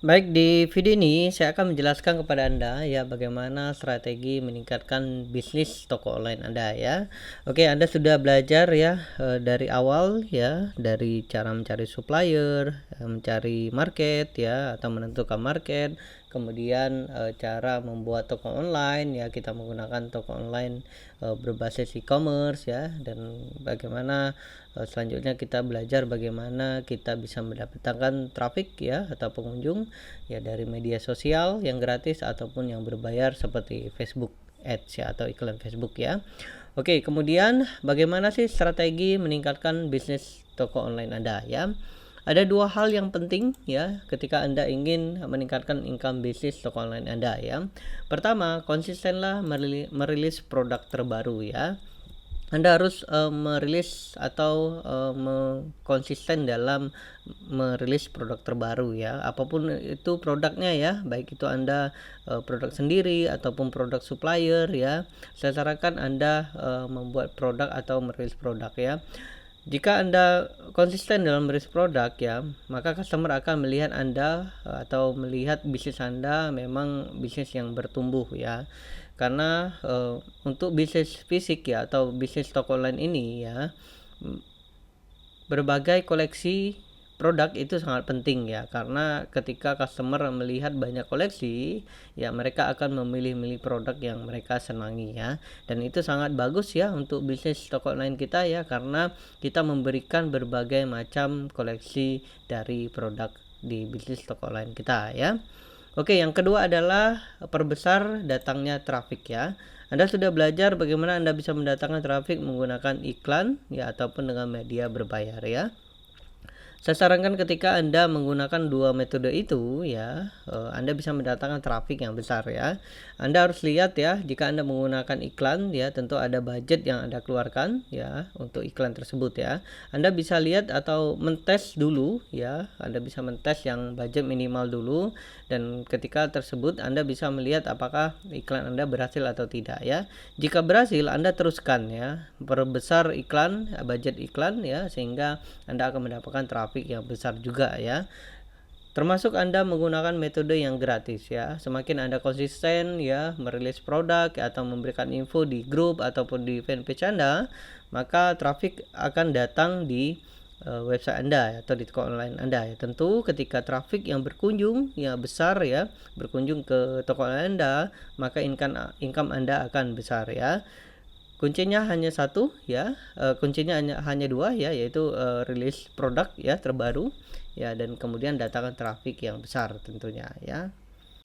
Baik, di video ini saya akan menjelaskan kepada Anda ya bagaimana strategi meningkatkan bisnis toko online Anda ya. Oke, Anda sudah belajar ya dari awal ya, dari cara mencari supplier, mencari market ya atau menentukan market, kemudian cara membuat toko online ya, kita menggunakan toko online berbasis e-commerce ya, dan bagaimana selanjutnya kita belajar bagaimana kita bisa mendapatkan traffic ya atau pengunjung ya dari media sosial yang gratis ataupun yang berbayar seperti Facebook Ads ya atau iklan Facebook ya. Oke, kemudian bagaimana sih strategi meningkatkan bisnis toko online Anda ya? Ada dua hal yang penting ya ketika Anda ingin meningkatkan income bisnis toko online Anda ya. Pertama, konsistenlah merilis produk terbaru ya. Anda harus merilis atau konsisten dalam merilis produk terbaru ya. Apapun itu produknya ya, baik itu Anda produk sendiri ataupun produk supplier ya. Saya sarankan Anda membuat produk atau merilis produk ya. Jika Anda konsisten dalam merilis produk ya, maka customer akan melihat Anda atau melihat bisnis Anda memang bisnis yang bertumbuh ya. Karena untuk bisnis fisik ya atau bisnis toko online ini ya, berbagai koleksi produk itu sangat penting ya, karena ketika customer melihat banyak koleksi ya, mereka akan memilih-milih produk yang mereka senangi ya, dan itu sangat bagus ya untuk bisnis toko online kita ya, karena kita memberikan berbagai macam koleksi dari produk di bisnis toko online kita ya. Oke, yang kedua adalah perbesar datangnya traffic ya. Anda sudah belajar bagaimana Anda bisa mendatangkan traffic menggunakan iklan ya ataupun dengan media berbayar ya. Saya sarankan ketika Anda menggunakan dua metode itu ya, Anda bisa mendatangkan traffic yang besar ya. Anda harus lihat ya, jika Anda menggunakan iklan ya, tentu ada budget yang Anda keluarkan ya untuk iklan tersebut ya. Anda bisa lihat atau mentes dulu ya, Anda bisa mentes yang budget minimal dulu, dan ketika tersebut Anda bisa melihat apakah iklan Anda berhasil atau tidak ya. Jika berhasil, Anda teruskan ya, perbesar iklan, budget iklan ya, sehingga Anda akan mendapatkan traffic yang besar juga ya. Termasuk Anda menggunakan metode yang gratis ya. Semakin Anda konsisten ya merilis produk atau memberikan info di grup ataupun di fanpage Anda, maka traffic akan datang di website Anda atau di toko online Anda ya. Tentu ketika traffic yang berkunjung ya besar ya, berkunjung ke toko online Anda, maka income Anda akan besar ya. Kuncinya hanya satu ya, kuncinya hanya dua ya, yaitu rilis produk ya terbaru ya, dan kemudian datangkan traffic yang besar tentunya ya.